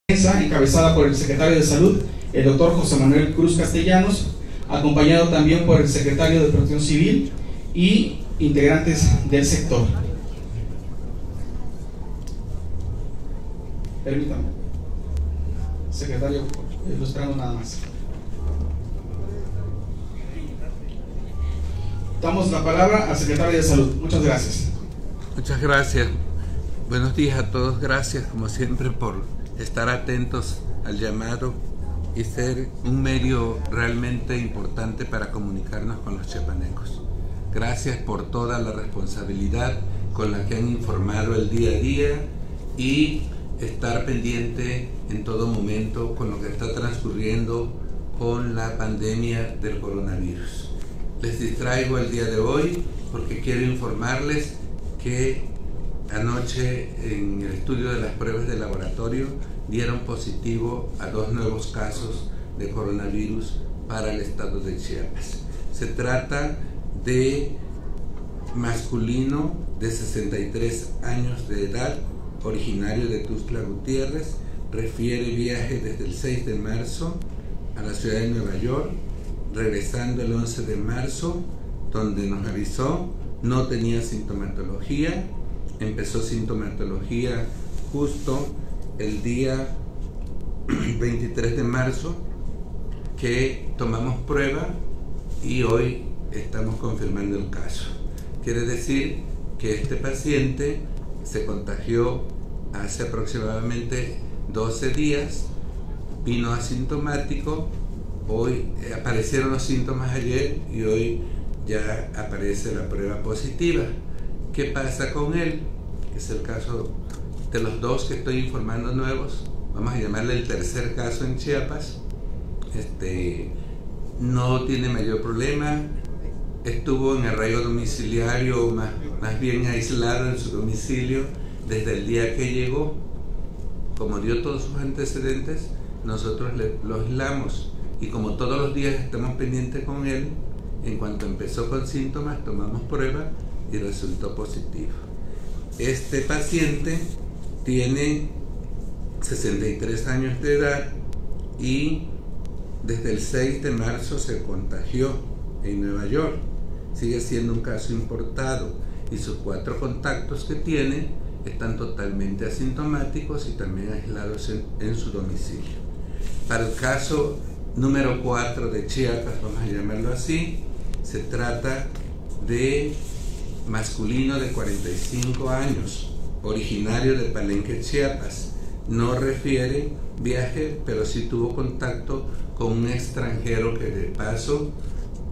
Encabezada por el secretario de Salud, el doctor José Manuel Cruz Castellanos, acompañado también por el secretario de Protección Civil y integrantes del sector. Permítame, secretario, lo esperamos nada más. Damos la palabra al secretario de Salud. Muchas gracias. Muchas gracias. Buenos días a todos. Gracias, como siempre, por estar atentos al llamado y ser un medio realmente importante para comunicarnos con los chiapanecos. Gracias por toda la responsabilidad con la que han informado el día a día y estar pendiente en todo momento con lo que está transcurriendo con la pandemia del coronavirus. Les distraigo el día de hoy porque quiero informarles que anoche en el estudio de las pruebas de laboratorio dieron positivo a 2 nuevos casos de coronavirus para el estado de Chiapas. Se trata de masculino de 63 años de edad, originario de Tuxtla Gutiérrez, refiere viaje desde el 6 de marzo a la ciudad de Nueva York, regresando el 11 de marzo, donde nos avisó, no tenía sintomatología, empezó sintomatología justo el día 23 de marzo, que tomamos prueba y hoy estamos confirmando el caso. Quiere decir que este paciente se contagió hace aproximadamente 12 días, vino asintomático, hoy aparecieron los síntomas ayer y hoy ya aparece la prueba positiva. ¿Qué pasa con él? Es el caso de los 2 que estoy informando nuevos, vamos a llamarle el tercer caso en Chiapas. No tiene mayor problema, estuvo en arraigo domiciliario, más bien aislado en su domicilio desde el día que llegó. Como dio todos sus antecedentes, nosotros lo aislamos y como todos los días estamos pendientes con él, en cuanto empezó con síntomas tomamos prueba y resultó positivo. Este paciente tiene 63 años de edad y desde el 6 de marzo se contagió en Nueva York. Sigue siendo un caso importado y sus 4 contactos que tiene están totalmente asintomáticos y también aislados en su domicilio. Para el caso número 4 de Chiapas, vamos a llamarlo así, se trata de masculino de 45 años, originario de Palenque, Chiapas. No refiere viaje, pero sí tuvo contacto con un extranjero que de paso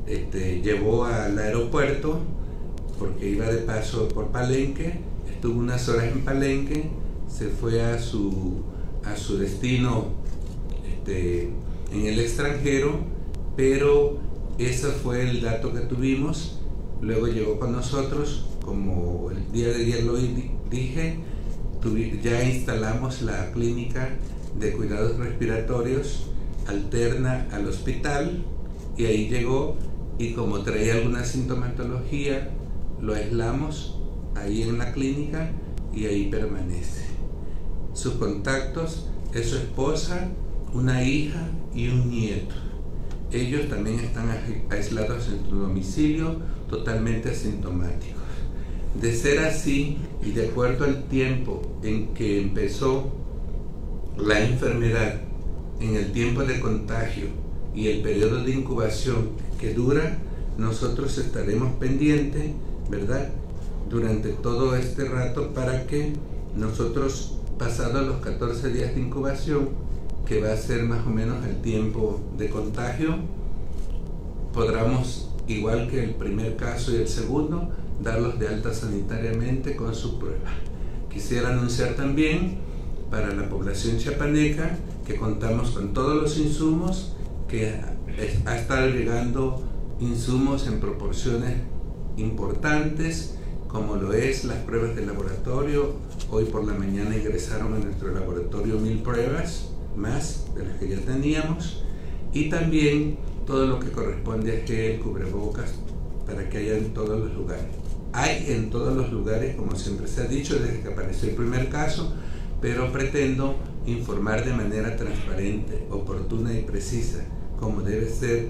llevó al aeropuerto porque iba de paso por Palenque, estuvo unas horas en Palenque, se fue a su destino en el extranjero, pero ese fue el dato que tuvimos. Luego llegó con nosotros, como el día de ayer lo dije, ya instalamos la clínica de cuidados respiratorios alterna al hospital y ahí llegó, y como traía alguna sintomatología lo aislamos ahí en la clínica y ahí permanece. Sus contactos es su esposa, una hija y un nieto. Ellos también están aislados en su domicilio, totalmente asintomáticos. De ser así y de acuerdo al tiempo en que empezó la enfermedad, en el tiempo de contagio y el periodo de incubación que dura, nosotros estaremos pendientes, ¿verdad?, durante todo este rato para que nosotros, pasados los 14 días de incubación, que va a ser más o menos el tiempo de contagio, podamos, igual que el primer caso y el segundo, darlos de alta sanitariamente con su prueba. Quisiera anunciar también para la población chiapaneca que contamos con todos los insumos, que ha estado llegando insumos en proporciones importantes, como lo es las pruebas de laboratorio. Hoy por la mañana ingresaron a nuestro laboratorio 1000 pruebas más de las que ya teníamos, y también todo lo que corresponde a gel, cubrebocas, para que haya en todos los lugares. Hay en todos los lugares, como siempre se ha dicho desde que apareció el primer caso, pero pretendo informar de manera transparente, oportuna y precisa, como debe ser,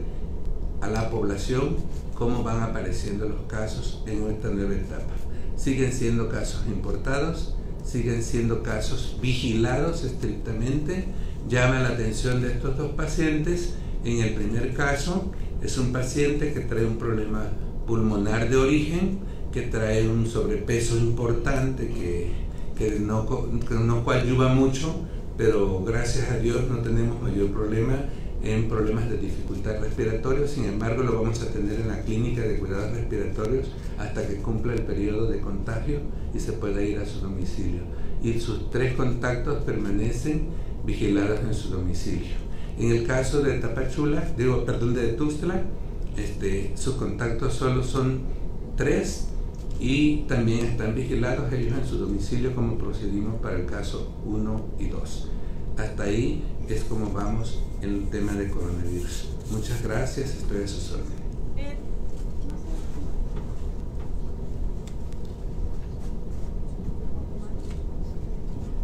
a la población cómo van apareciendo los casos en esta nueva etapa. Siguen siendo casos importados, siguen siendo casos vigilados estrictamente. Llama la atención de estos dos pacientes. En el primer caso es un paciente que trae un problema pulmonar de origen, que trae un sobrepeso importante que no coadyuva mucho, pero gracias a Dios no tenemos mayor problema en problemas de dificultad respiratoria. Sin embargo, lo vamos a tener en la clínica de cuidados respiratorios hasta que cumpla el periodo de contagio y se pueda ir a su domicilio. Y sus 3 contactos permanecen vigilados en su domicilio. En el caso de de Tuxtla, sus contactos solo son 3 y también están vigilados ellos en su domicilio, como procedimos para el caso 1 y 2. Hasta ahí es como vamos en el tema de coronavirus. Muchas gracias, estoy a sus órdenes.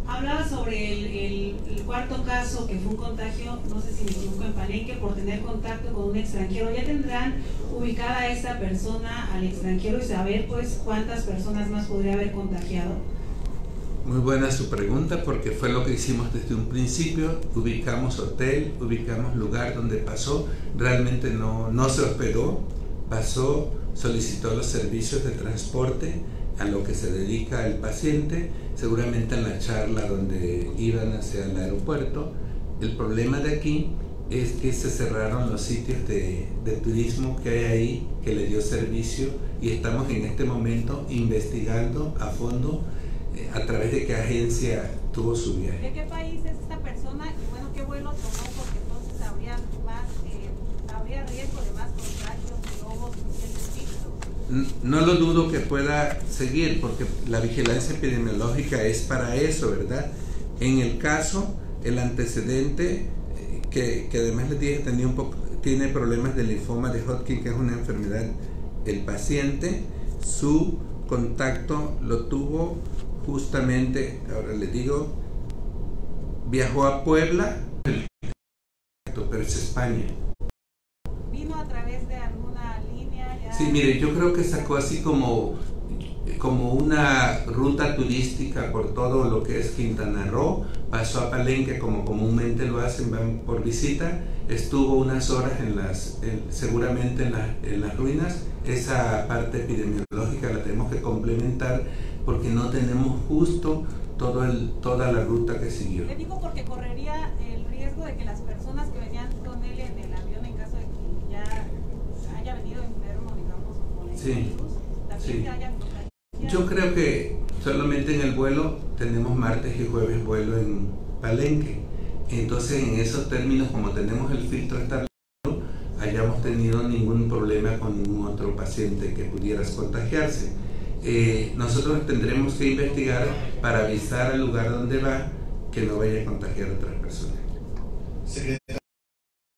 Hablaba sobre el cuarto caso, que fue un contagio, no sé si me equivoco, en Palenque, por tener contacto con un extranjero. ¿Ya tendrán ubicada a esta persona, al extranjero, y saber pues cuántas personas más podría haber contagiado? Muy buena su pregunta, porque fue lo que hicimos desde un principio. Ubicamos hotel, ubicamos lugar donde pasó. Realmente no se hospedó, pasó, solicitó los servicios de transporte a lo que se dedica el paciente, seguramente en la charla donde iban hacia el aeropuerto. El problema de aquí es que se cerraron los sitios de turismo que hay ahí, que le dio servicio, y estamos en este momento investigando a fondo a través de qué agencia tuvo su viaje. ¿De qué país es esta persona? Y bueno, ¿qué vuelo tomó? Porque entonces habría riesgo de más contagios y luego suficientes. No lo dudo que pueda seguir, porque la vigilancia epidemiológica es para eso, ¿verdad? En el caso, el antecedente, que además les dije, tiene problemas de linfoma de Hodgkin, que es una enfermedad. El paciente, su contacto lo tuvo justamente, ahora le digo, viajó a Puebla, pero es España. ¿Vino a través de alguna línea? Sí, mire, yo creo que sacó así como una ruta turística por todo lo que es Quintana Roo, pasó a Palenque como comúnmente lo hacen, van por visita, estuvo unas horas seguramente en las ruinas. Esa parte epidemiológica la tenemos que complementar porque no tenemos justo toda la ruta que siguió. Le digo porque correría el riesgo de que las personas que venían con él en el avión, en caso de que ya haya venido enfermo, digamos, con el virus, también se hayan contagiado. Yo creo que solamente en el vuelo tenemos martes y jueves vuelo en Palenque. Entonces, en esos términos, como tenemos el filtro establecido, hayamos tenido ningún problema con ningún otro paciente que pudiera contagiarse. Nosotros tendremos que investigar para avisar al lugar donde va que no vaya a contagiar a otras personas. Secretario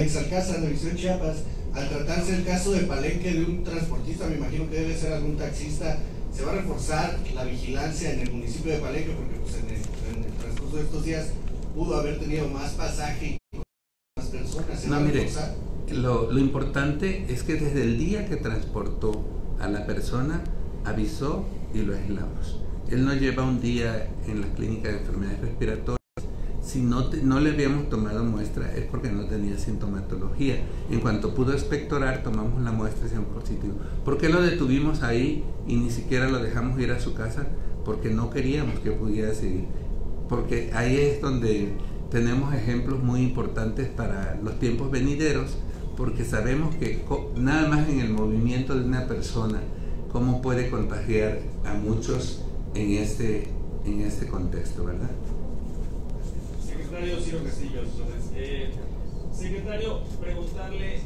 Alex Alcázar, de Visión Chiapas, al tratarse el caso de Palenque de un transportista, me imagino que debe ser algún taxista, ¿se va a reforzar la vigilancia en el municipio de Palenque? Porque pues, en el transcurso de estos días pudo haber tenido más pasaje y más personas. No, mire, lo importante es que desde el día que transportó a la persona, avisó y lo aislamos. Él no lleva un día en la clínica de enfermedades respiratorias. Si no le habíamos tomado muestra es porque no tenía sintomatología. En cuanto pudo expectorar, tomamos la muestra y dio positivo. ¿Por qué lo detuvimos ahí y ni siquiera lo dejamos ir a su casa? Porque no queríamos que pudiera seguir. Porque ahí es donde tenemos ejemplos muy importantes para los tiempos venideros, porque sabemos que nada más en el movimiento de una persona, cómo puede contagiar a muchos en este contexto, ¿verdad? Secretario Ciro Castillo, secretario, preguntarle,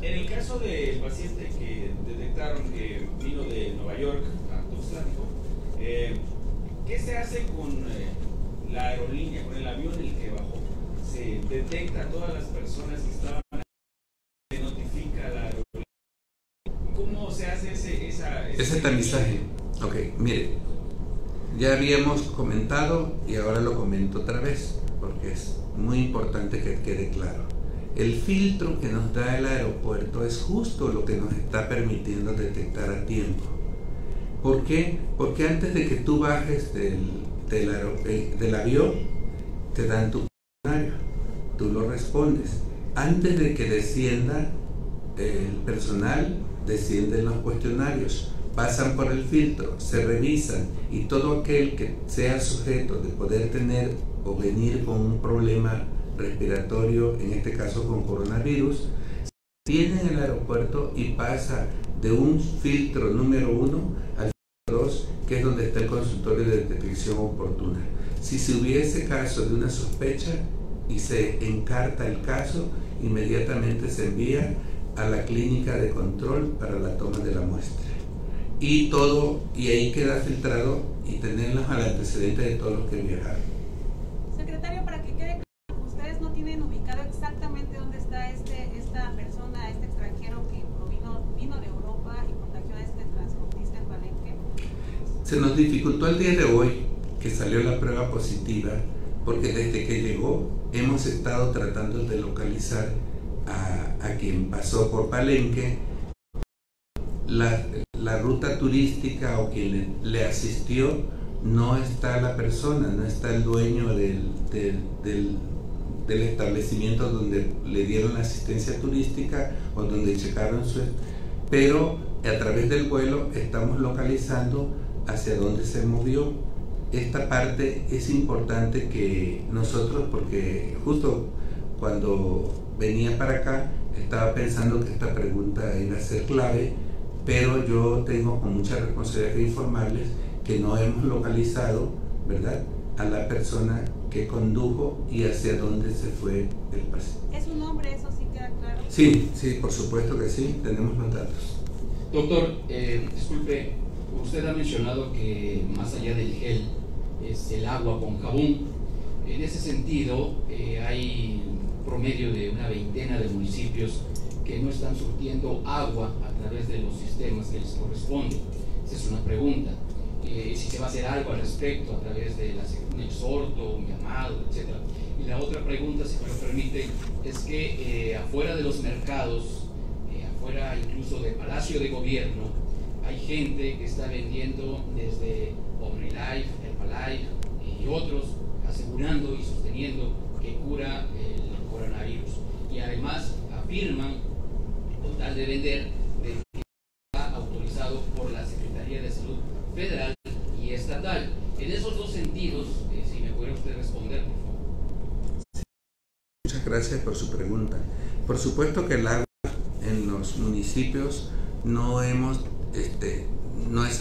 en el caso del paciente que detectaron que vino de Nueva York a Tuxtla, ¿qué se hace con la aerolínea, con el avión en el que bajó? ¿Se detecta a todas las personas que estaban ahí? ¿Se notifica a la aerolínea? ¿Cómo se hace ese tamizaje? Ok, mire, ya habíamos comentado y ahora lo comento otra vez. porque es muy importante que quede claro. El filtro que nos da el aeropuerto es justo lo que nos está permitiendo detectar a tiempo. ¿Por qué? Porque antes de que tú bajes del avión, te dan tu cuestionario, tú lo respondes. Antes de que descienda el personal, descienden los cuestionarios, pasan por el filtro, se revisan, y todo aquel que sea sujeto de poder tener o venir con un problema respiratorio, en este caso con coronavirus, tiene en el aeropuerto y pasa de un filtro número 1 al filtro 2, que es donde está el consultorio de detección oportuna. Si se hubiese caso de una sospecha y se encarta el caso, inmediatamente se envía a la clínica de control para la toma de la muestra. Y ahí queda filtrado y tenerlos al antecedente de todos los que viajaron. Secretario, para que quede claro, ustedes no tienen ubicado exactamente dónde está esta persona, este extranjero que vino de Europa y contagió a este transportista en Palenque. Se nos dificultó el día de hoy que salió la prueba positiva, porque desde que llegó hemos estado tratando de localizar a quien pasó por Palenque. La ruta turística o quien le asistió, no está la persona, no está el dueño del establecimiento donde le dieron la asistencia turística o donde checaron pero a través del vuelo estamos localizando hacia dónde se movió. Esta parte es importante que nosotros, porque justo cuando venía para acá estaba pensando que esta pregunta iba a ser clave, pero yo tengo con mucha responsabilidad que informarles que no hemos localizado, ¿verdad?, a la persona que condujo y hacia dónde se fue el paciente. ¿Es un hombre? ¿Eso sí queda claro? Sí, por supuesto que sí, tenemos los datos. Doctor, disculpe, usted ha mencionado que más allá del gel es el agua con jabón. En ese sentido, hay promedio de una veintena de municipios que no están surtiendo agua a través de los sistemas que les corresponden. Esa es una pregunta. Si se va a hacer algo al respecto a través de un exhorto, un llamado, etc. Y la otra pregunta, si me lo permite, es que afuera de los mercados, afuera incluso del Palacio de Gobierno, hay gente que está vendiendo desde OmniLife, Herbalife y otros, asegurando y sosteniendo que cura el coronavirus. Y además afirman, con tal de vender, de que está autorizado por la Secretaría de Salud Federal y Estatal. En esos dos sentidos, si me pudiera usted responder, por favor. Muchas gracias por su pregunta. Por supuesto que el agua en los municipios no es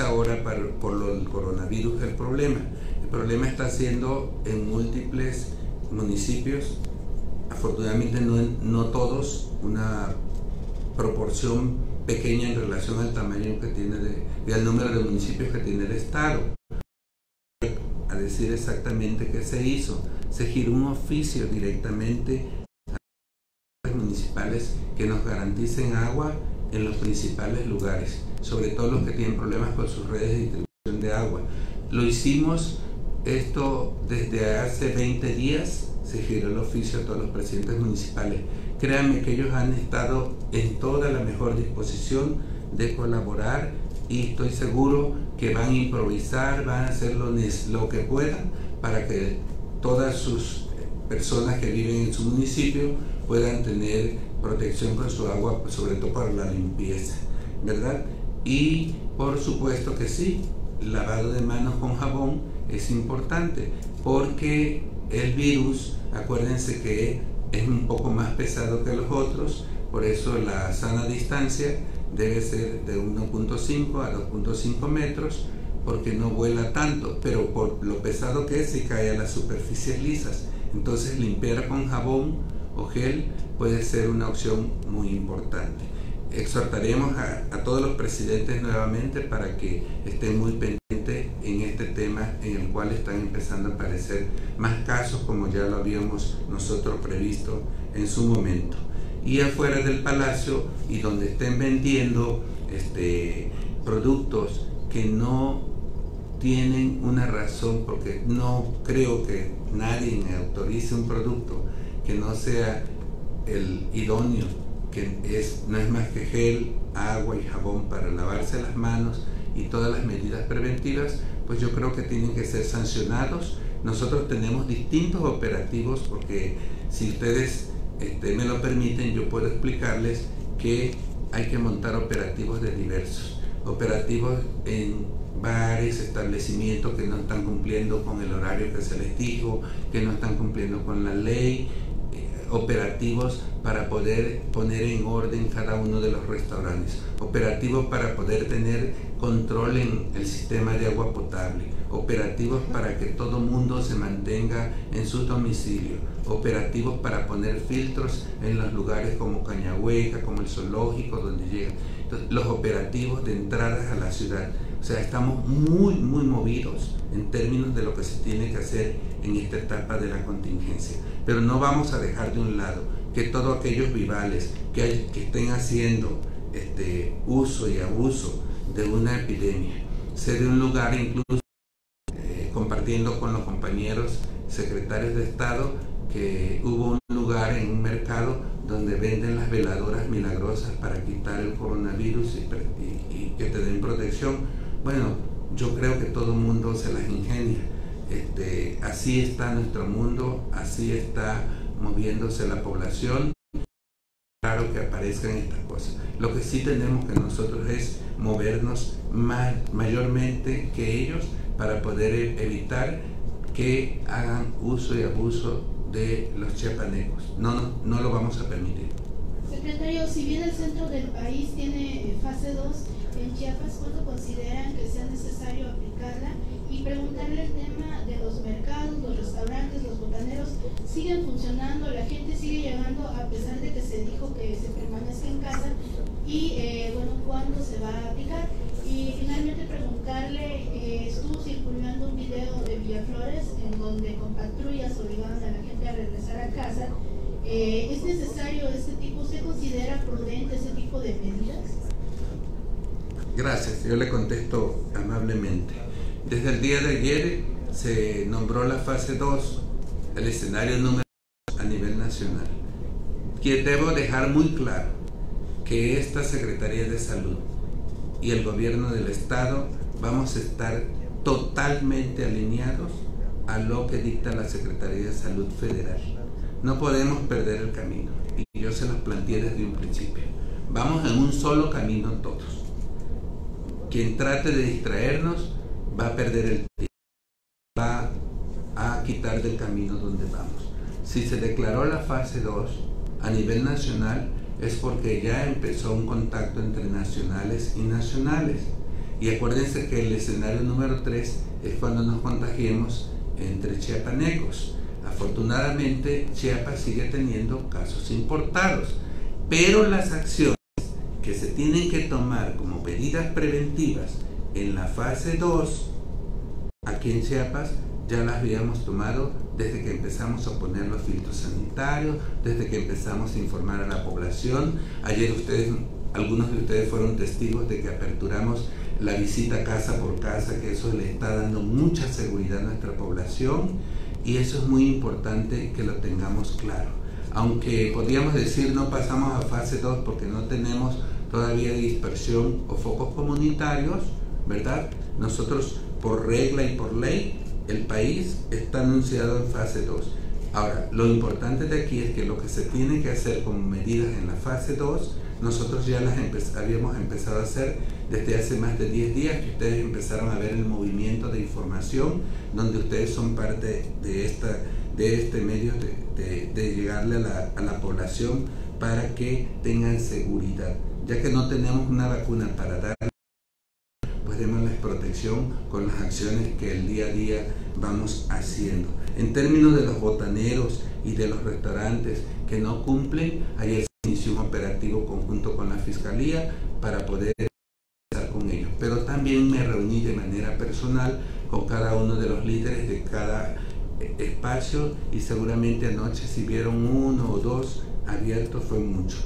ahora por el coronavirus el problema. El problema está siendo en múltiples municipios, afortunadamente no todos, una proporción pequeña en relación al tamaño que tiene y al número de municipios que tiene el Estado. A decir exactamente qué se hizo, se giró un oficio directamente a las municipales que nos garanticen agua en los principales lugares, sobre todo los que tienen problemas con sus redes de distribución de agua. Lo hicimos esto desde hace 20 días, se giró el oficio a todos los presidentes municipales. Créanme que ellos han estado en toda la mejor disposición de colaborar y estoy seguro que van a improvisar, van a hacer lo que puedan para que todas sus personas que viven en su municipio puedan tener protección con su agua, sobre todo para la limpieza, ¿verdad? Y por supuesto que sí, lavado de manos con jabón es importante porque el virus, acuérdense que es un poco más pesado que los otros, por eso la sana distancia debe ser de 1.5 a 2.5 metros, porque no vuela tanto, pero por lo pesado que es, se cae a las superficies lisas. Entonces limpiar con jabón o gel puede ser una opción muy importante. Exhortaremos a todos los presidentes nuevamente para que estén muy pendientes en este tema en el cual están empezando a aparecer más casos, como ya lo habíamos nosotros previsto en su momento. Y afuera del palacio y donde estén vendiendo productos que no tienen una razón, porque no creo que nadie autorice un producto que no sea el idóneo, que no es más que gel, agua y jabón para lavarse las manos y todas las medidas preventivas, pues yo creo que tienen que ser sancionados. Nosotros tenemos distintos operativos, porque si ustedes me lo permiten, yo puedo explicarles que hay que montar operativos de diversos, operativos en bares, establecimientos que no están cumpliendo con el horario que se les dijo, que no están cumpliendo con la ley, operativos para poder poner en orden cada uno de los restaurantes, operativos para poder tener control en el sistema de agua potable, operativos para que todo mundo se mantenga en su domicilio, operativos para poner filtros en los lugares como Cañahueca, como el zoológico, donde llegan. Entonces, los operativos de entradas a la ciudad. O sea, estamos muy movidos en términos de lo que se tiene que hacer en esta etapa de la contingencia. Pero no vamos a dejar de un lado que todos aquellos vivales que estén haciendo uso y abuso de una epidemia, sé de un lugar, incluso compartiendo con los compañeros secretarios de Estado, que hubo un lugar en un mercado donde venden las veladoras milagrosas para quitar el coronavirus y que te den protección. Bueno, yo creo que todo el mundo se las ingenia. Así está nuestro mundo, así está moviéndose la población. Claro que aparezcan estas cosas. Lo que sí tenemos que nosotros es movernos mayormente que ellos para poder evitar que hagan uso y abuso de los chiapanecos. No lo vamos a permitir. Secretario, si bien el centro del país tiene fase 2, en Chiapas, ¿cuándo consideran que sea necesario aplicarla? Y preguntarle el tema de los mercados, los restaurantes, los botaneros, ¿siguen funcionando? ¿La gente sigue llegando a pesar de que se dijo que se permanezca en casa? Y ¿cuándo se va a aplicar? Y finalmente preguntarle, estuvo circulando un video de Villaflores en donde con patrullas obligaban a la gente a regresar a casa. ¿Es necesario este tipo? ¿Usted considera prudente ese tipo de medidas? Gracias, yo le contesto amablemente. Desde el día de ayer se nombró la fase 2, el escenario número 2 a nivel nacional. Que debo dejar muy claro que esta Secretaría de Salud y el gobierno del Estado vamos a estar totalmente alineados a lo que dicta la Secretaría de Salud Federal. No podemos perder el camino, y yo se los planteé desde un principio. Vamos en un solo camino todos. Quien trate de distraernos va a perder el tiempo, va a quitar del camino donde vamos. Si se declaró la fase 2 a nivel nacional es porque ya empezó un contacto entre nacionales y nacionales. Y acuérdense que el escenario número 3 es cuando nos contagiemos entre chiapanecos. Afortunadamente, Chiapas sigue teniendo casos importados, pero las acciones que se tienen que tomar como medidas preventivas en la fase 2 aquí en Chiapas ya las habíamos tomado desde que empezamos a poner los filtros sanitarios, desde que empezamos a informar a la población. Ayer algunos de ustedes fueron testigos de que aperturamos la visita casa por casa, que eso le está dando mucha seguridad a nuestra población, y eso es muy importante que lo tengamos claro. Aunque podríamos decir no pasamos a fase 2 porque no tenemos todavía dispersión o focos comunitarios, ¿verdad? Nosotros por regla y por ley, el país está anunciado en fase 2. Ahora, lo importante de aquí es que lo que se tiene que hacer como medidas en la fase 2, nosotros ya las habíamos empezado a hacer desde hace más de 10 días, que ustedes empezaron a ver el movimiento de información, donde ustedes son parte de este medio de llegarle a la población para que tengan seguridad. Ya que no tenemos una vacuna para dar, pues démosles protección con las acciones que el día a día vamos haciendo. En términos de los botaneros y de los restaurantes que no cumplen, ayer se inició un operativo conjunto con la Fiscalía para poder estar con ellos. Pero también me reuní de manera personal con cada uno de los líderes de cada espacio, y seguramente anoche si vieron 1 o 2 abiertos fue mucho.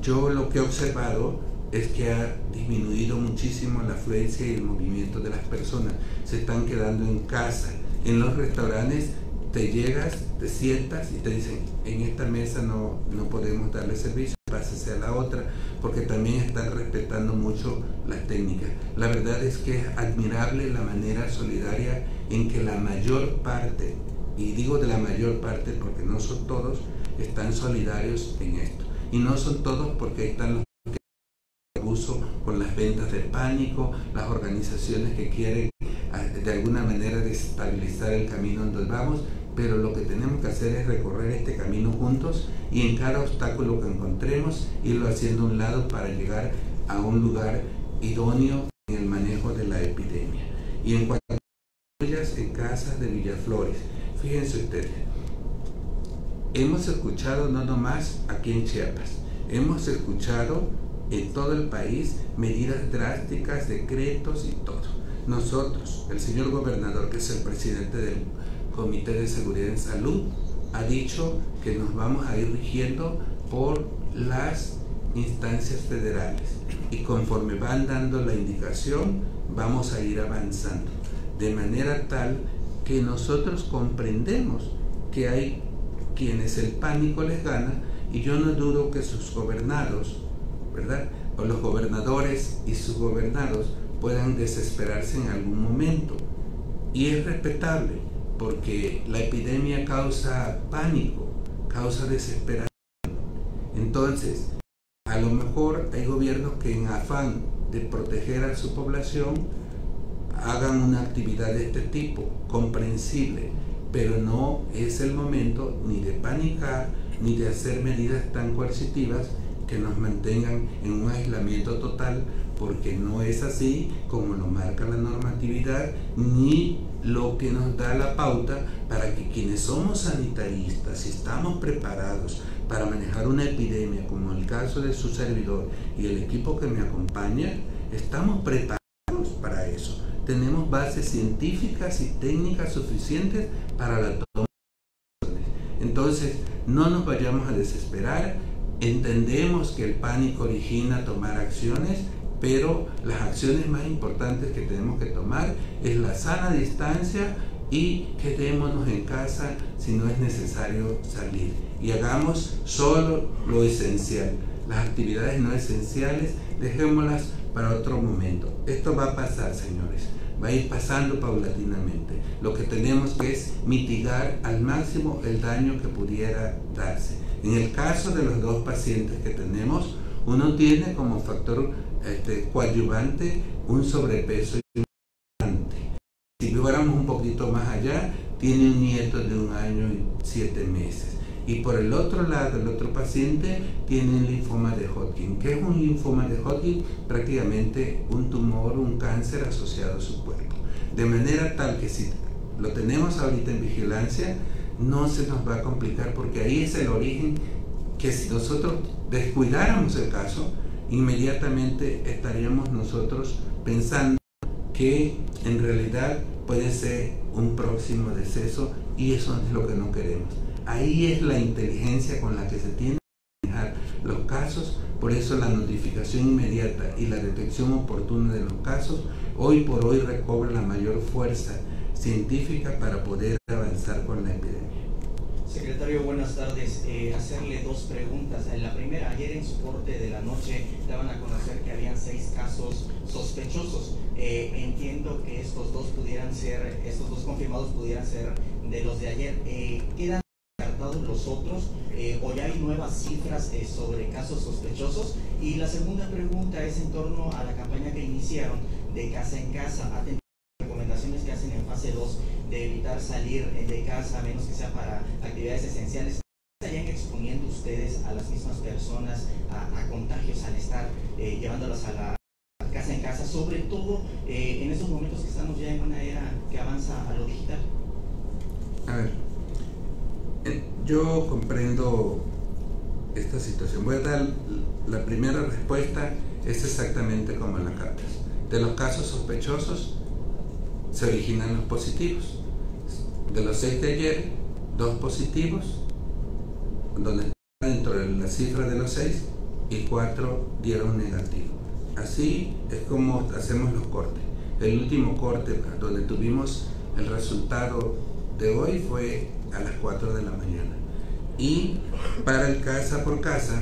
Yo lo que he observado es que ha disminuido muchísimo la afluencia y el movimiento de las personas. Se están quedando en casa. En los restaurantes te llegas, te sientas y te dicen, en esta mesa no podemos darle servicio, pásese a la otra, porque también están respetando mucho las técnicas. La verdad es que es admirable la manera solidaria en que la mayor parte, y digo de la mayor parte porque no son todos, están solidarios en esto. Y no son todos porque ahí están los que abuso con las ventas de pánico, las organizaciones que quieren de alguna manera desestabilizar el camino donde vamos, pero lo que tenemos que hacer es recorrer este camino juntos y en cada obstáculo que encontremos irlo haciendo a un lado para llegar a un lugar idóneo en el manejo de la epidemia. Y en cuanto a las en casas de Villaflores, fíjense ustedes, hemos escuchado no nomás aquí en Chiapas, hemos escuchado en todo el país medidas drásticas, decretos y todo. Nosotros, el señor gobernador, que es el presidente del Comité de Seguridad en Salud, ha dicho que nos vamos a ir rigiendo por las instancias federales y conforme van dando la indicación vamos a ir avanzando de manera tal que nosotros comprendemos que hay quienes el pánico les gana, y yo no dudo que sus gobernados, ¿verdad?, o los gobernadores y sus gobernados puedan desesperarse en algún momento, y es respetable porque la epidemia causa pánico, causa desesperación. Entonces, a lo mejor hay gobiernos que en afán de proteger a su población hagan una actividad de este tipo, comprensible, pero no es el momento ni de panicar ni de hacer medidas tan coercitivas que nos mantengan en un aislamiento total, porque no es así como lo marca la normatividad ni lo que nos da la pauta para que quienes somos sanitaristas y estamos preparados para manejar una epidemia, como el caso de su servidor y el equipo que me acompaña, estamos preparados para eso. Tenemos bases científicas y técnicas suficientes para la toma de decisiones. Entonces, no nos vayamos a desesperar. Entendemos que el pánico origina tomar acciones, pero las acciones más importantes que tenemos que tomar es la sana distancia y quedémonos en casa si no es necesario salir. Y hagamos solo lo esencial. Las actividades no esenciales, dejémoslas para otro momento. Esto va a pasar, señores. Va a ir pasando paulatinamente. Lo que tenemos que es mitigar al máximo el daño que pudiera darse. En el caso de los dos pacientes que tenemos, uno tiene como factor coadyuvante un sobrepeso importante. Si fuéramos un poquito más allá, tiene un nieto de 1 año y 7 meses. Y por el otro lado, el otro paciente tiene el linfoma de Hodgkin. ¿Qué es un linfoma de Hodgkin? Prácticamente un tumor, un cáncer asociado a su cuerpo. De manera tal que si lo tenemos ahorita en vigilancia, no se nos va a complicar, porque ahí es el origen que si nosotros descuidáramos el caso, inmediatamente estaríamos nosotros pensando que en realidad puede ser un próximo deceso, y eso es lo que no queremos. Ahí es la inteligencia con la que se tienen que manejar los casos. Por eso la notificación inmediata y la detección oportuna de los casos hoy por hoy recobra la mayor fuerza científica para poder avanzar con la epidemia. Secretario, buenas tardes. Hacerle 2 preguntas. La primera, ayer en su corte de la noche daban a conocer que habían 6 casos sospechosos. Entiendo que estos 2 confirmados pudieran ser de los de ayer. ¿Quedan descartados los otros o ya hay nuevas cifras sobre casos sospechosos? Y la segunda pregunta es en torno a la campaña que iniciaron de casa en casa. Atendiendo las recomendaciones que hacen en fase 2 de evitar salir de casa a menos que sea para actividades esenciales, ¿estarían exponiendo ustedes a las mismas personas a contagios al estar llevándolas a la casa en casa, sobre todo en estos momentos que estamos ya en una era que avanza a lo digital? A ver, yo comprendo esta situación. Voy a dar la primera respuesta, es exactamente como la captas. De los casos sospechosos se originan los positivos. De los 6 de ayer, 2 positivos, donde está dentro de la cifra de los 6, y 4 dieron negativo. Así es como hacemos los cortes. El último corte donde tuvimos el resultado de hoy fue a las 4 de la mañana. Y para el casa por casa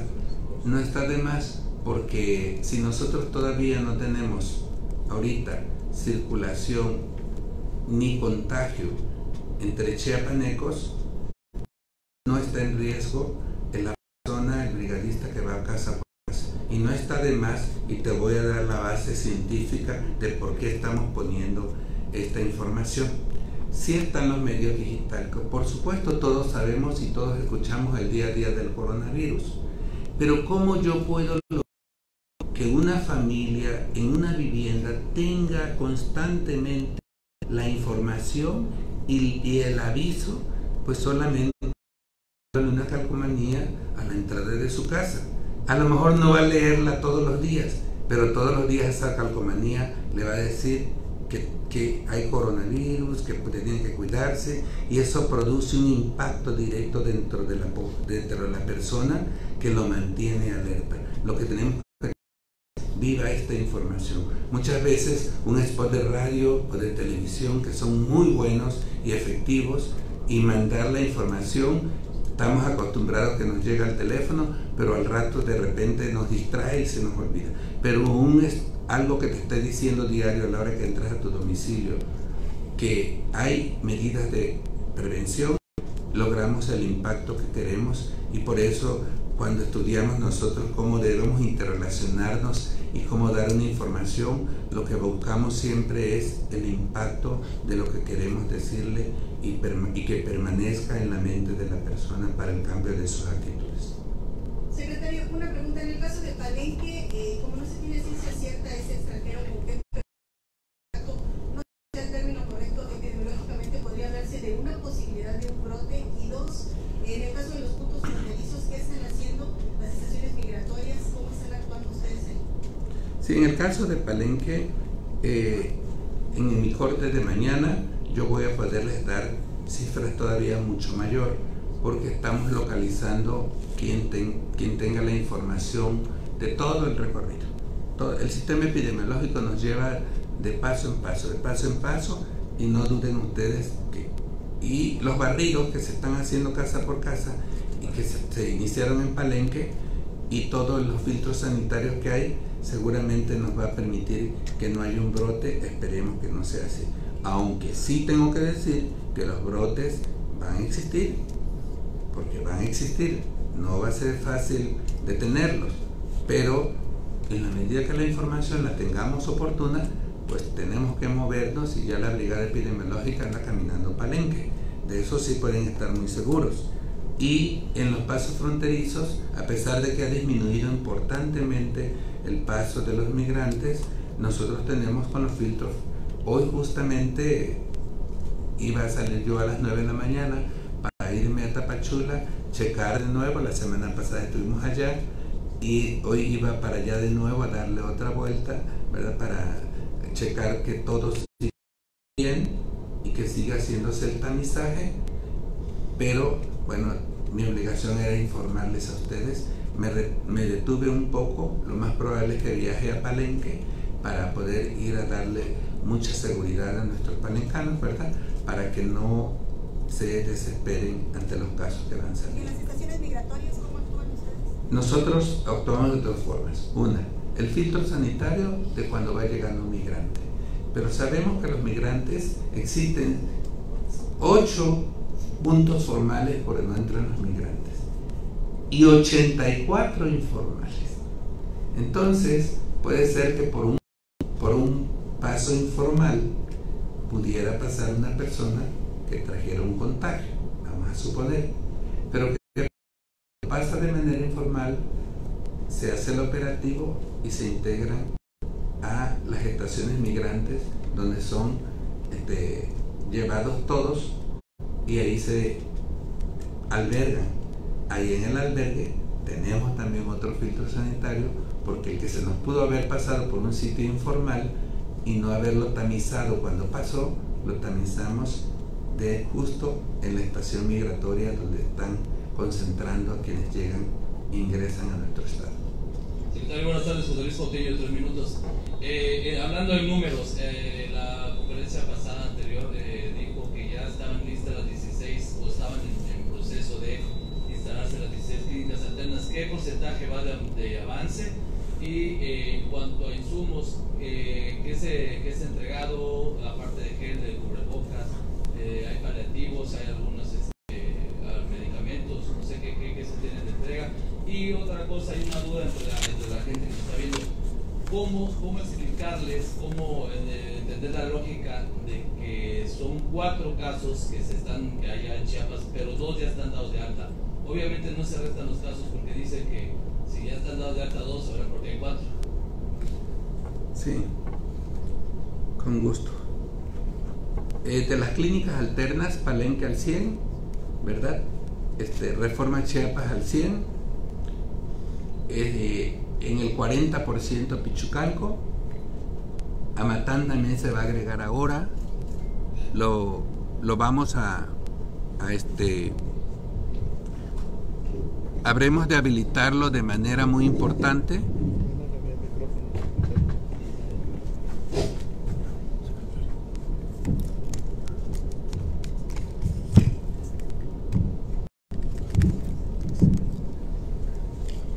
no está de más, porque si nosotros todavía no tenemos ahorita circulación ni contagio entre chiapanecos, no está en riesgo la persona, el brigadista que va a casa por casa. Y no está de más, y te voy a dar la base científica de por qué estamos poniendo esta información. Sí están los medios digitales, por supuesto todos sabemos y todos escuchamos el día a día del coronavirus, pero ¿cómo yo puedo lograr que una familia en una vivienda tenga constantemente la información y el aviso? Pues solamente una calcomanía a la entrada de su casa. A lo mejor no va a leerla todos los días, pero todos los días esa calcomanía le va a decir que hay coronavirus, que tienen que cuidarse, y eso produce un impacto directo dentro de la persona que lo mantiene alerta. Lo que tenemos que hacer es viva esta información. Muchas veces un spot de radio o de televisión que son muy buenos y efectivos, y mandar la información. Estamos acostumbrados que nos llega al teléfono, pero al rato de repente nos distrae y se nos olvida. Pero algo que te esté diciendo diario a la hora que entras a tu domicilio, que hay medidas de prevención, logramos el impacto que queremos. Y por eso cuando estudiamos nosotros cómo debemos interrelacionarnos y cómo dar una información, lo que buscamos siempre es el impacto de lo que queremos decirle y que permanezca en la mente de la persona para el cambio de sus actitudes. Secretario, una pregunta. En el caso de Palenque, como no se tiene ciencia cierta, es extranjero con qué contacto, no sé el término correcto, epidemiológicamente podría hablarse de una posibilidad de un brote, y dos, en el caso de los puntos fronterizos, ¿qué están haciendo las estaciones migratorias? ¿Cómo están actuando ustedes ahí? Sí, en el caso de Palenque, en mi corte de mañana yo voy a poderles dar cifras todavía mucho mayor, porque estamos localizando quien tenga la información de todo el recorrido. El sistema epidemiológico nos lleva de paso en paso, y no duden ustedes y los barridos que se están haciendo casa por casa y que se iniciaron en Palenque, y todos los filtros sanitarios que hay, seguramente nos va a permitir que no haya un brote. Esperemos que no sea así, aunque sí tengo que decir que los brotes van a existir, porque van a existir, no va a ser fácil detenerlos, pero en la medida que la información la tengamos oportuna, pues tenemos que movernos, y ya la brigada epidemiológica anda caminando Palenque, de eso sí pueden estar muy seguros. Y en los pasos fronterizos, a pesar de que ha disminuido importantemente el paso de los migrantes, nosotros tenemos con los filtros. Hoy justamente iba a salir yo a las 9 de la mañana para irme a Tapachula, checar de nuevo. La semana pasada estuvimos allá y hoy iba para allá de nuevo a darle otra vuelta, ¿verdad? Para checar que todo siga bien y que siga haciéndose el tamizaje. Pero bueno, mi obligación era informarles a ustedes. Me detuve un poco, lo más probable es que viaje a Palenque para poder ir a darle mucha seguridad a nuestros palencanos, ¿verdad? Para que no se desesperen ante los casos que van saliendo. ¿Y en las estaciones migratorias cómo actúan ustedes? Nosotros actuamos de dos formas. Una, el filtro sanitario de cuando va llegando un migrante. Pero sabemos que los migrantes, existen 8 puntos formales por donde entran los migrantes y 84 informales. Entonces puede ser que por un paso informal pudiera pasar una persona que trajera un contagio, vamos a suponer, pero que pasa de manera informal, se hace el operativo y se integran a las estaciones migrantes, donde son llevados todos y ahí se albergan. Ahí en el albergue tenemos también otro filtro sanitario, porque el que se nos pudo haber pasado por un sitio informal y no haberlo tamizado cuando pasó, lo tamizamos de justo en la estación migratoria, donde están concentrando a quienes llegan e ingresan a nuestro estado. Secretario, buenas tardes. José Luis Coutinho, 3 minutos. Hablando de números, la conferencia pasada anterior dijo que ya estaban listas las 16 o estaban en proceso de instalarse las 16 clínicas alternas. ¿Qué porcentaje va de avance? Y en cuanto a insumos, ¿qué se ha entregado? Aparte de gel, de cubrebocas, hay paliativos, hay algunos medicamentos, no sé qué se tiene de entrega. Y otra cosa, hay una duda entre la gente que está viendo. ¿Cómo explicarles, cómo entender la lógica de que son 4 casos que hay allá en Chiapas, pero 2 ya están dados de alta? Obviamente no se restan los casos porque dicen que si ya están dados de alta 2, ahora porque hay 4. Sí, con gusto. De las clínicas alternas, Palenque al 100, ¿verdad? Reforma Chiapas al 100, en el 40% Pichucalco, Amatán también se va a agregar ahora, lo vamos habremos de habilitarlo de manera muy importante.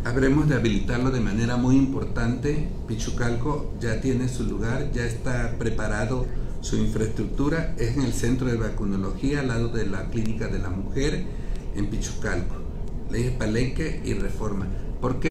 Habremos de habilitarlo de manera muy importante. Pichucalco ya tiene su lugar, ya está preparado su infraestructura, es en el centro de vacunología al lado de la clínica de la mujer en Pichucalco. Le dije Palenque y Reforma. ¿Por qué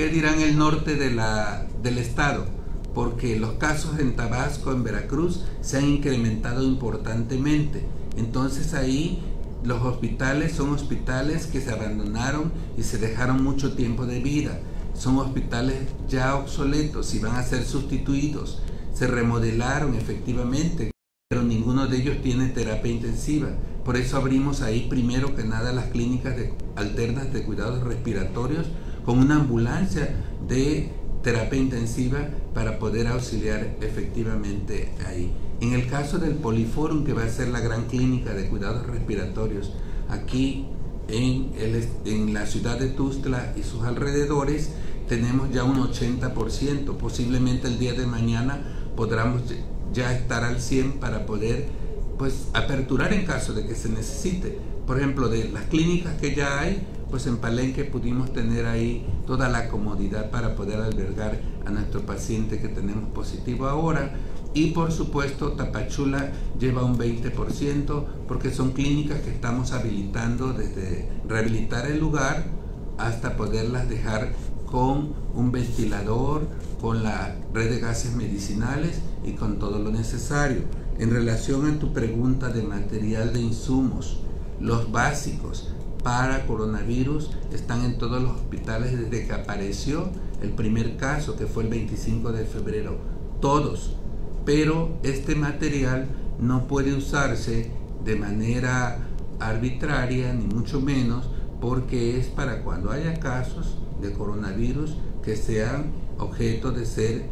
dirán el norte del estado? Porque los casos en Tabasco, en Veracruz, se han incrementado importantemente. Entonces ahí los hospitales son hospitales que se abandonaron y se dejaron mucho tiempo de vida. Son hospitales ya obsoletos y van a ser sustituidos. Se remodelaron efectivamente, pero ninguno de ellos tiene terapia intensiva. Por eso abrimos ahí primero que nada las clínicas alternas de cuidados respiratorios con una ambulancia de terapia intensiva para poder auxiliar efectivamente ahí. En el caso del Poliforum, que va a ser la gran clínica de cuidados respiratorios aquí en la ciudad de Tuxtla y sus alrededores, tenemos ya un 80%. Posiblemente el día de mañana podamos ya estar al 100 para poder aperturar en caso de que se necesite. Por ejemplo, de las clínicas que ya hay, pues en Palenque pudimos tener ahí toda la comodidad para poder albergar a nuestro paciente que tenemos positivo ahora. Y por supuesto Tapachula lleva un 20% porque son clínicas que estamos habilitando desde rehabilitar el lugar hasta poderlas dejar con un ventilador, con la red de gases medicinales y con todo lo necesario. En relación a tu pregunta de material de insumos, los básicos para coronavirus están en todos los hospitales desde que apareció el primer caso, que fue el 25 de febrero, todos. Pero este material no puede usarse de manera arbitraria, ni mucho menos, porque es para cuando haya casos de coronavirus que sean objeto de ser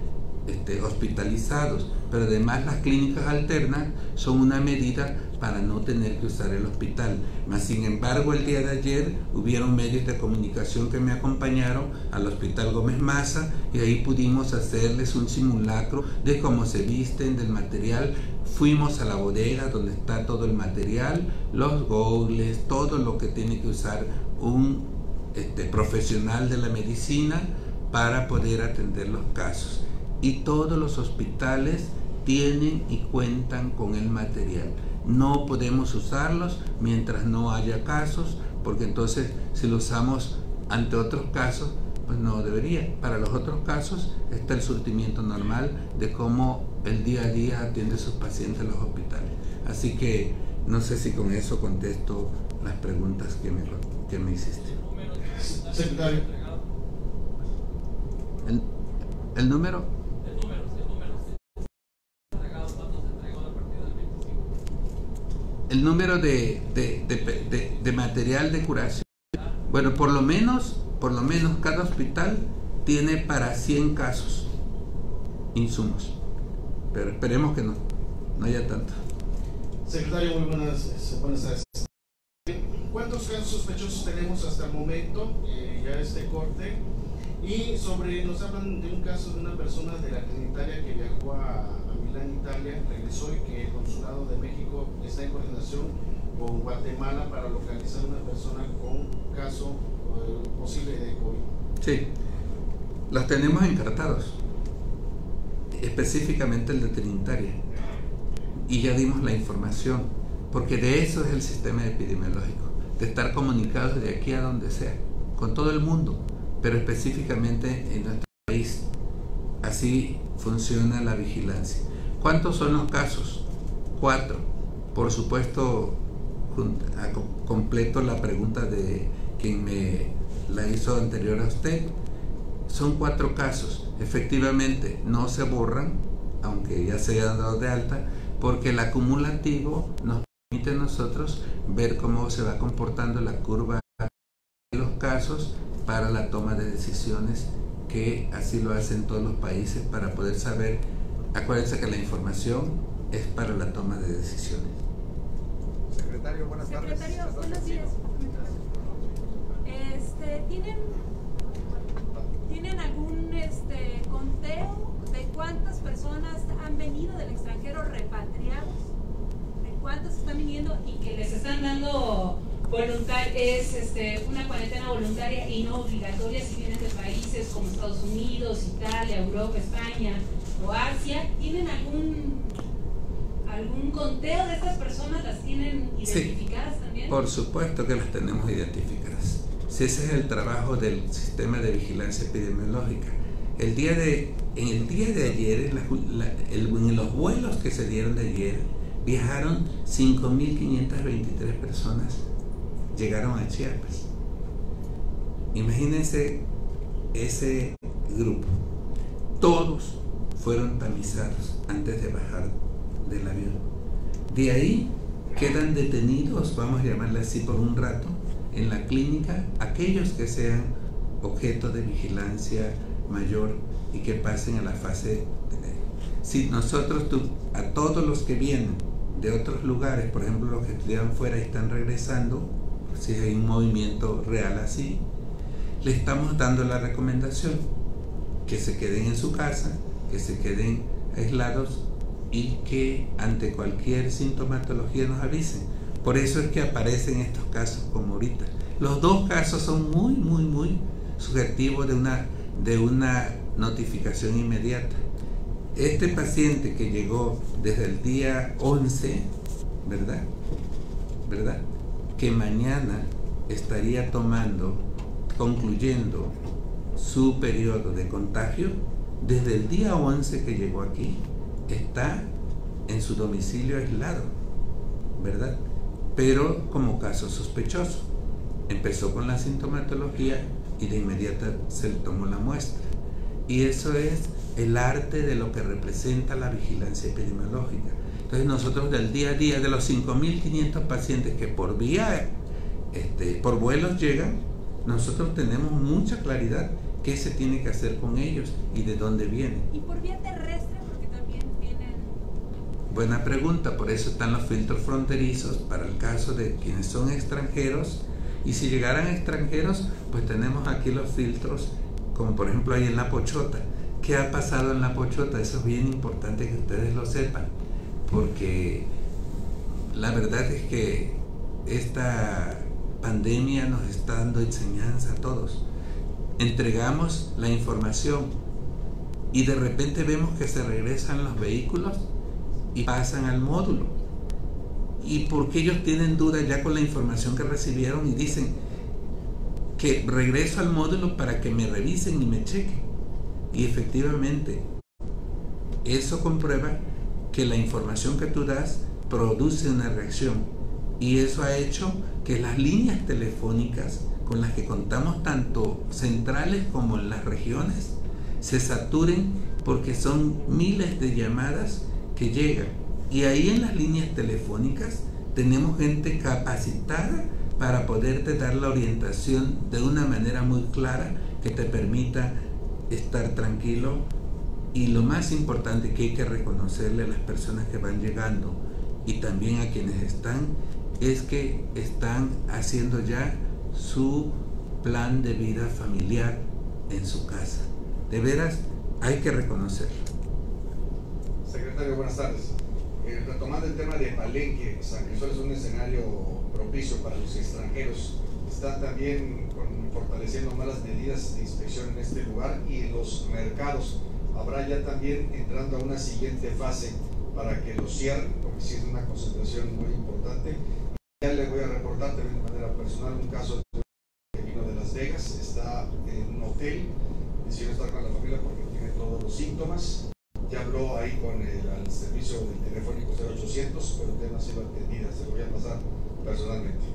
hospitalizados. Pero además las clínicas alternas son una medida para no tener que usar el hospital. Mas sin embargo, el día de ayer hubieron medios de comunicación que me acompañaron al Hospital Gómez Maza y ahí pudimos hacerles un simulacro de cómo se visten, del material. Fuimos a la bodega donde está todo el material, los goggles, todo lo que tiene que usar un profesional de la medicina para poder atender los casos. Y todos los hospitales tienen y cuentan con el material. No podemos usarlos mientras no haya casos, porque entonces si lo usamos ante otros casos, pues no debería. Para los otros casos está el surtimiento normal de cómo el día a día atiende a sus pacientes en los hospitales. Así que no sé si con eso contesto las preguntas que me hiciste. Secretario. ¿El número? El número de material de curación. Bueno, por lo menos cada hospital tiene para 100 casos insumos. Pero esperemos que no haya tanto. Secretario, muy buenas tardes. ¿Cuántos casos sospechosos tenemos hasta el momento? Ya este corte. Y nos hablan de un caso de una persona de la Trinitaria que viajó a Milán, Italia, regresó y que el Consulado de México está en coordinación con Guatemala para localizar a una persona con caso posible de COVID. Sí, los tenemos encartados, específicamente el de Trinitaria, y ya dimos la información, porque de eso es el sistema epidemiológico, de estar comunicados de aquí a donde sea, con todo el mundo, pero específicamente en nuestro país. Así funciona la vigilancia. ¿Cuántos son los casos? 4. Por supuesto, completo la pregunta de quien me la hizo anterior a usted. Son 4 casos. Efectivamente, no se borran, aunque ya se hayan dado de alta, porque el acumulativo nos permite a nosotros ver cómo se va comportando la curva de los casos para la toma de decisiones, que así lo hacen todos los países para poder saber. Acuérdense que la información es para la toma de decisiones. Secretario, buenas tardes. Secretario, buenos días. ¿Tienen algún conteo de cuántas personas han venido del extranjero repatriados? ¿De cuántos están viniendo y que les están dando una cuarentena voluntaria y no obligatoria si vienen de países como Estados Unidos, Italia, Europa, España o Asia? ¿Tienen algún conteo de estas personas? ¿Las tienen identificadas también? Por supuesto que las tenemos identificadas. Si ese es el trabajo del sistema de vigilancia epidemiológica. En el día de ayer, en los vuelos que se dieron de ayer, viajaron 5.523 personas. Llegaron a Chiapas. Imagínense ese grupo. Todos fueron tamizados antes de bajar del avión. De ahí quedan detenidos, vamos a llamarle así por un rato, en la clínica, aquellos que sean objeto de vigilancia mayor y que pasen a la fase. Si nosotros, a todos los que vienen de otros lugares, por ejemplo los que estudiaban fuera y están regresando, si hay un movimiento real así, le estamos dando la recomendación que se queden en su casa, que se queden aislados y que ante cualquier sintomatología nos avisen. Por eso es que aparecen estos casos como ahorita. Los 2 casos son muy subjetivos de una notificación inmediata. Este paciente que llegó desde el día 11, ¿verdad? Que mañana estaría concluyendo su periodo de contagio, desde el día 11 que llegó aquí, está en su domicilio aislado, ¿verdad? Pero como caso sospechoso. Empezó con la sintomatología y de inmediato se le tomó la muestra. Y eso es el arte de lo que representa la vigilancia epidemiológica. Entonces nosotros del día a día, de los 5.500 pacientes que por vuelos llegan, nosotros tenemos mucha claridad qué se tiene que hacer con ellos y de dónde vienen. ¿Y por vía terrestre? Porque también vienen... Buena pregunta, por eso están los filtros fronterizos para el caso de quienes son extranjeros. Y si llegaran extranjeros, pues tenemos aquí los filtros, como por ejemplo ahí en La Pochota. ¿Qué ha pasado en La Pochota? Eso es bien importante que ustedes lo sepan, porque la verdad es que esta pandemia nos está dando enseñanza a todos. Entregamos la información y de repente vemos que se regresan los vehículos y pasan al módulo. Y porque ellos tienen duda ya con la información que recibieron y dicen que regreso al módulo para que me revisen y me chequen. Y efectivamente, eso comprueba que la información que tú das produce una reacción. Y eso ha hecho que las líneas telefónicas con las que contamos, tanto centrales como en las regiones, se saturen, porque son miles de llamadas que llegan. Y ahí en las líneas telefónicas tenemos gente capacitada para poderte dar la orientación de una manera muy clara que te permita estar tranquilo. Y lo más importante que hay que reconocerle a las personas que van llegando y también a quienes están, es que están haciendo ya su plan de vida familiar en su casa. De veras, hay que reconocerlo. Secretario, buenas tardes. Retomando el tema de Palenque, San Cristóbal es un escenario propicio para los extranjeros. Están también fortaleciendo más las medidas de inspección en este lugar, y en los mercados habrá ya también entrando a una siguiente fase para que los cierren, porque sí es una concentración muy importante. Ya le voy a reportar también de manera personal un caso que vino de Las Vegas, está en un hotel, decidió estar con la familia porque tiene todos los síntomas. Ya habló ahí con el servicio del telefónico 0800, pero el tema ha sido atendida, se lo voy a pasar personalmente.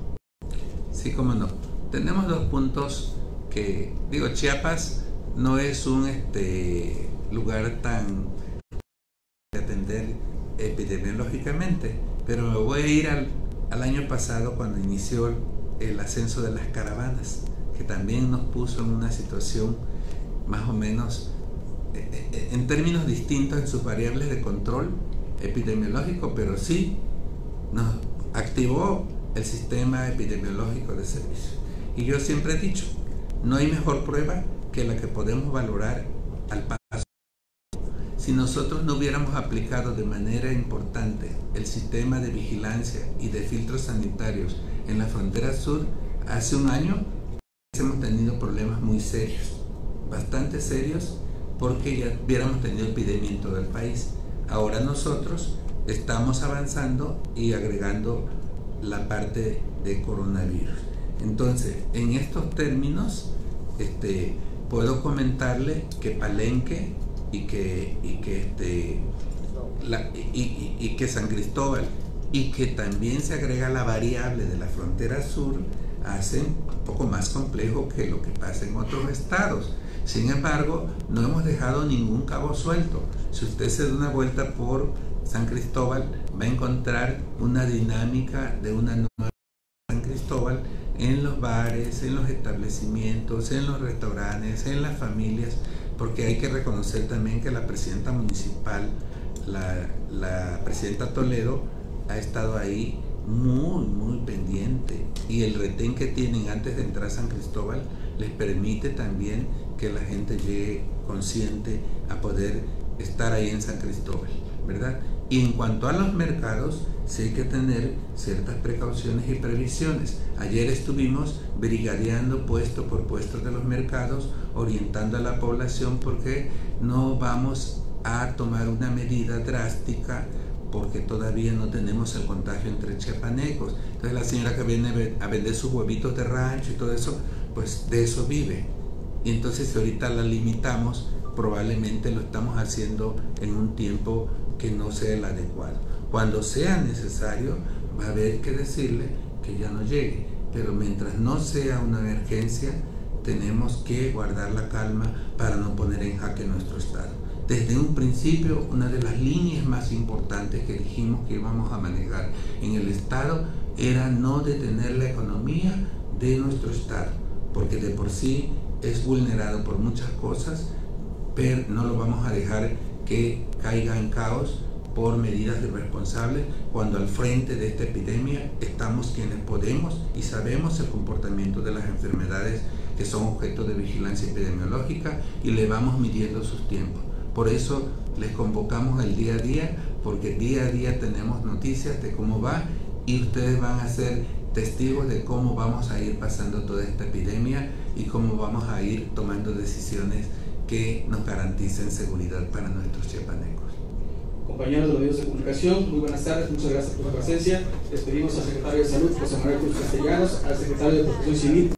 Sí, cómo no. Tenemos dos puntos que, digo, Chiapas no es un lugar tan de atender epidemiológicamente, pero me voy a ir al año pasado, cuando inició el ascenso de las caravanas, que también nos puso en una situación más o menos en términos distintos en sus variables de control epidemiológico, pero sí nos activó el sistema epidemiológico de servicio. Y yo siempre he dicho, no hay mejor prueba que la que podemos valorar al paso. Si nosotros no hubiéramos aplicado de manera importante el sistema de vigilancia y de filtros sanitarios en la frontera sur, hace un año hemos tenido problemas muy serios, bastante serios, porque ya hubiéramos tenido epidemia en todo el país. Ahora nosotros estamos avanzando y agregando la parte de coronavirus. Entonces, en estos términos, puedo comentarle que Palenque y que San Cristóbal, y que también se agrega la variable de la frontera sur, hacen un poco más complejo que lo que pasa en otros estados. Sin embargo, no hemos dejado ningún cabo suelto. Si usted se da una vuelta por San Cristóbal, va a encontrar una dinámica de una nueva San Cristóbal en los bares, en los establecimientos, en los restaurantes, en las familias, porque hay que reconocer también que la presidenta municipal, la presidenta Toledo, ha estado ahí muy pendiente, y el retén que tienen antes de entrar a San Cristóbal les permite también que la gente llegue consciente a poder estar ahí en San Cristóbal, ¿verdad? Y en cuanto a los mercados, sí hay que tener ciertas precauciones y previsiones. Ayer estuvimos brigadeando puesto por puesto de los mercados, orientando a la población, porque no vamos a tomar una medida drástica porque todavía no tenemos el contagio entre chiapanecos. Entonces la señora que viene a vender sus huevitos de rancho y todo eso, pues de eso vive. Y entonces si ahorita la limitamos, probablemente lo estamos haciendo en un tiempo que no sea el adecuado. Cuando sea necesario, va a haber que decirle que ya no llegue. Pero mientras no sea una emergencia, tenemos que guardar la calma para no poner en jaque nuestro estado. Desde un principio, una de las líneas más importantes que dijimos que íbamos a manejar en el estado era no detener la economía de nuestro estado, porque de por sí es vulnerado por muchas cosas, pero no lo vamos a dejar que caiga en caos por medidas irresponsables, cuando al frente de esta epidemia estamos quienes podemos y sabemos el comportamiento de las enfermedades que son objeto de vigilancia epidemiológica, y le vamos midiendo sus tiempos. Por eso les convocamos el día a día, porque día a día tenemos noticias de cómo va, y ustedes van a ser testigos de cómo vamos a ir pasando toda esta epidemia y cómo vamos a ir tomando decisiones que nos garanticen seguridad para nuestros chiapanecos. Compañeros de los medios de comunicación, muy buenas tardes, muchas gracias por su presencia. Les pedimos al secretario de Salud, José Manuel Cruz Castellanos, al secretario de Protección Civil,